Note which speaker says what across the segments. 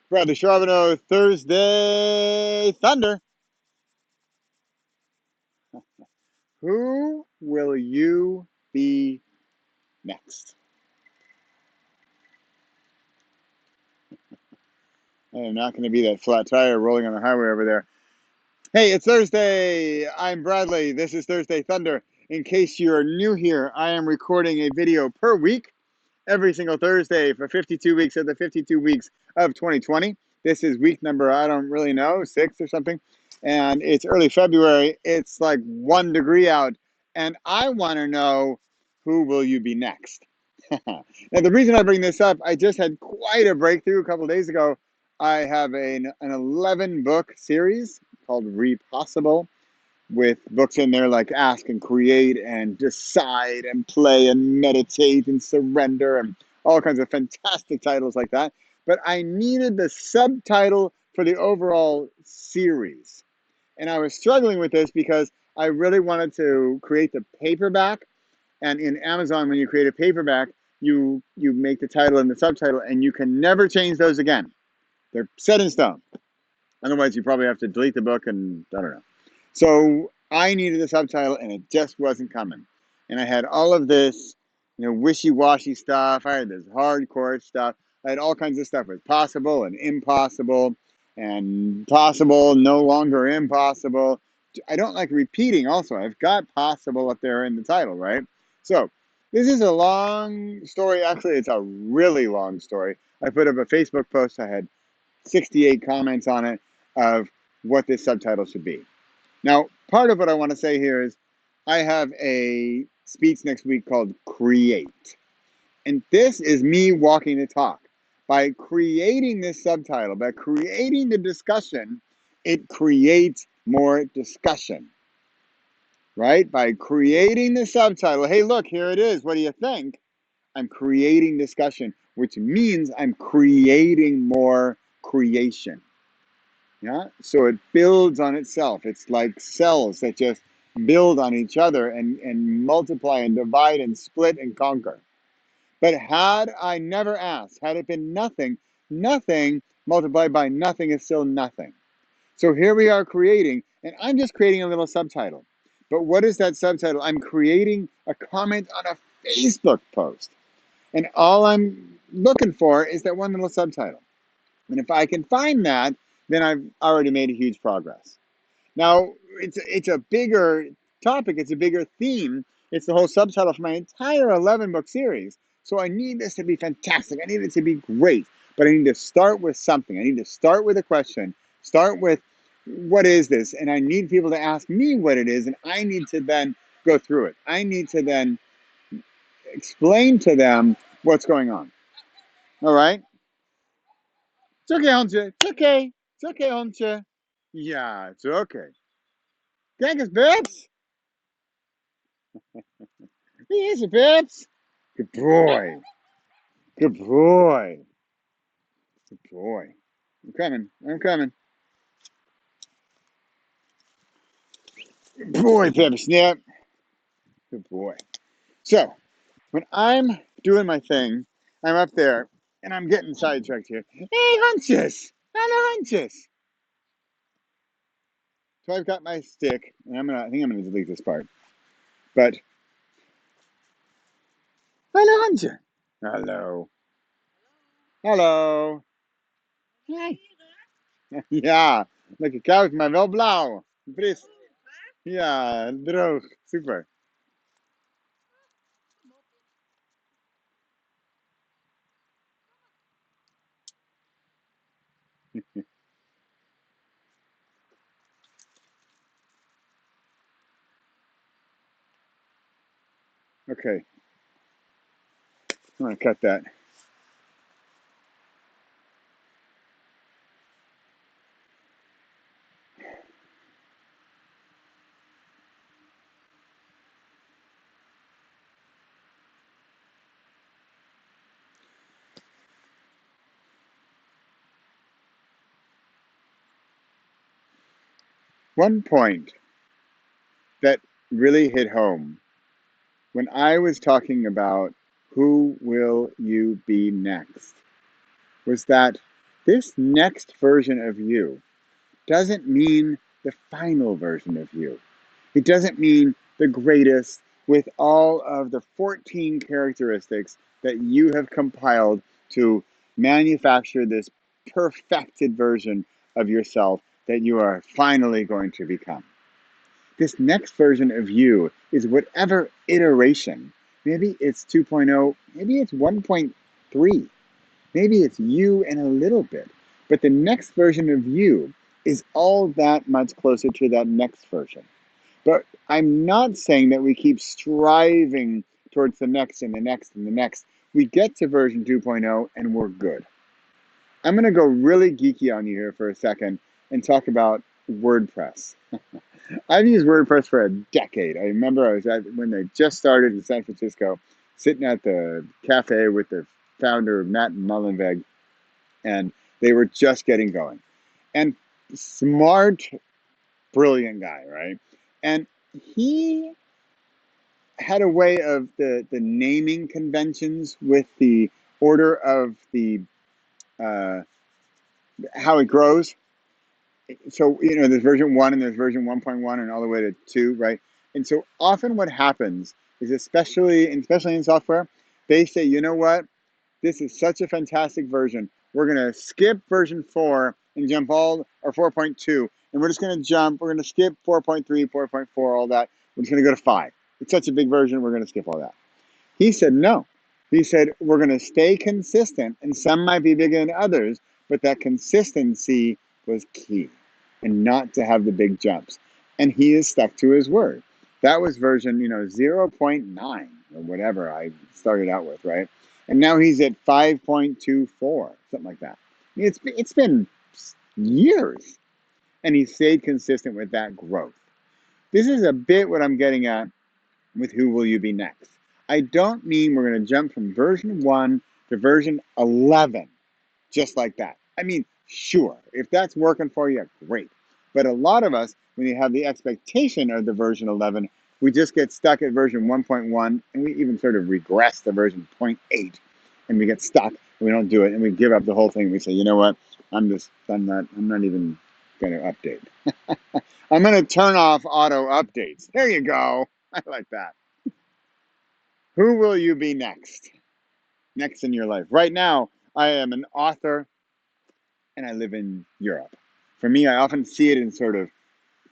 Speaker 1: Bradley Charbonneau, Thursday Thunder. Who will you be next? I am not going to be that flat tire rolling on the highway over there. Hey, it's Thursday. I'm Bradley. This is Thursday Thunder. In case you are new here, I am recording a video per week every single Thursday for 52 weeks of the 52 weeks of 2020. This is week number, I don't really know, 6 or something. And it's early February. It's like 1 degree out. And I want to know, who will you be next? Now, the reason I bring this up, I just had quite a breakthrough a couple of days ago. I have an 11 book series called Repossible, with books in there like Ask and Create and Decide and Play and Meditate and Surrender and all kinds of fantastic titles like that. But I needed the subtitle for the overall series. And I was struggling with this because I really wanted to create the paperback. And in Amazon, when you create a paperback, you make the title and the subtitle, and you can never change those again. They're set in stone. Otherwise, you probably have to delete the book and I don't know. So I needed a subtitle, and it just wasn't coming. And I had all of this, wishy-washy stuff. I had this hardcore stuff. I had all kinds of stuff with possible and possible, no longer impossible. I don't like repeating also. I've got possible up there in the title, right? So this is a long story. Actually, it's a really long story. I put up a Facebook post. I had 68 comments on it of what this subtitle should be. Now, part of what I want to say here is I have a speech next week called Create. And this is me walking the talk. By creating this subtitle, by creating the discussion, it creates more discussion, right? By creating the subtitle, hey, look, here it is. What do you think? I'm creating discussion, which means I'm creating more creation. Yeah. So it builds on itself. It's like cells that just build on each other and multiply and divide and split and conquer. But had I never asked, had it been nothing, nothing multiplied by nothing is still nothing. So here we are creating, and I'm just creating a little subtitle. But what is that subtitle? I'm creating a comment on a Facebook post. And all I'm looking for is that one little subtitle. And if I can find that, then I've already made a huge progress. Now, it's a bigger topic, it's a bigger theme. It's the whole subtitle for my entire 11 book series. So I need this to be fantastic. I need it to be great. But I need to start with something. I need to start with a question. Start with, what is this? And I need people to ask me what it is. And I need to then go through it. I need to then explain to them what's going on. All right? It's okay, Hunter. It's okay. It's okay, Hunter. Yeah, it's okay. Thanks, Babs. Here's your Babs. Good boy. Good boy. Good boy. I'm coming. I'm coming. Good boy, Pepper Snap. Good boy. So, when I'm doing my thing, I'm up there and I'm getting sidetracked here. Hey, Hunches. Hello, Hunches. So I've got my stick, and I think I'm gonna delete this part. But hello, Hunter. Hello. Hello. Hey. Ja, lekker koud, maar wel blauw. Fris. Ja, droog. Super. Okay, I'm gonna cut that. One point that really hit home when I was talking about who will you be next was that This next version of you doesn't mean the final version of you. It doesn't mean the greatest with all of the 14 characteristics that you have compiled to manufacture this perfected version of yourself that you are finally going to become. This next version of you is whatever iteration. Maybe it's 2.0, maybe it's 1.3, maybe it's you and a little bit. But the next version of you is all that much closer to that next version. But I'm not saying that we keep striving towards the next and the next and the next. We get to version 2.0 and we're good. I'm going to go really geeky on you here for a second and talk about WordPress. I've used WordPress for a decade. I remember I was at when they just started in San Francisco, sitting at the cafe with the founder, Matt Mullenweg, and they were just getting going. And smart, brilliant guy, right? And he had a way of the naming conventions with the order of the uh, how it grows. So there's version 1 and there's version 1.1 and all the way to 2, right? And so often what happens is, especially in software, they say, you know what, this is such a fantastic version, we're going to skip version 4 and jump all or 4.2, and we're going to skip 4.3, 4.4, all that, we're just going to go to 5. It's such a big version, we're going to skip all that. He said no. He said we're going to stay consistent, and some might be bigger than others, but that consistency was key, and not to have the big jumps. And he is stuck to his word. That was version 0.9 or whatever I started out with, right? And now he's at 5.24, something like that. It's been years, and he stayed consistent with that growth. This is a bit what I'm getting at with Who Will You Be Next. I don't mean we're going to jump from version 1 to version 11 just like that. I mean, sure, if that's working for you, great. But a lot of us, when you have the expectation of the version 11, we just get stuck at version 1.1 and we even sort of regress to version 0.8 and we get stuck and we don't do it and we give up the whole thing. We say, you know what? I'm not even going to update. I'm going to turn off auto updates. There you go. I like that. Who will you be next? Next in your life. Right now, I am an author and I live in Europe. For me, I often see it in sort of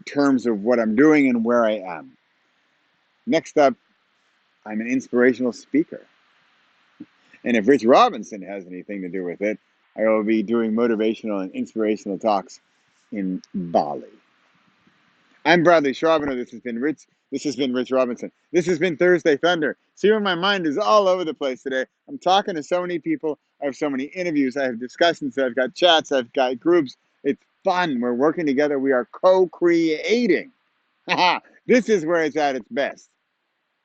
Speaker 1: terms of what I'm doing and where I am. Next up, I'm an inspirational speaker. And if Rich Robinson has anything to do with it, I will be doing motivational and inspirational talks in Bali. I'm Bradley Schrobbiner. This has been Rich. This has been Rich Robinson. This has been Thursday Thunder. See where my mind is all over the place today. I'm talking to so many people. I have so many interviews. I have discussions. I've got chats. I've got groups. It's fun. We're working together. We are co-creating. This is where it's at its best.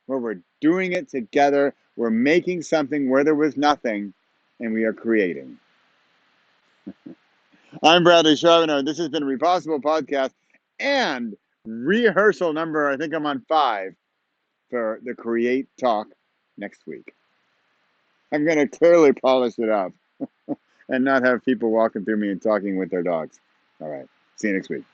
Speaker 1: Where we're doing it together. We're making something where there was nothing, and we are creating. I'm Bradley Charbonneau. This has been Repossible Podcast and rehearsal number, I think I'm on 5 for the Create Talk next week. I'm going to clearly polish it up and not have people walking through me and talking with their dogs. All right. See you next week.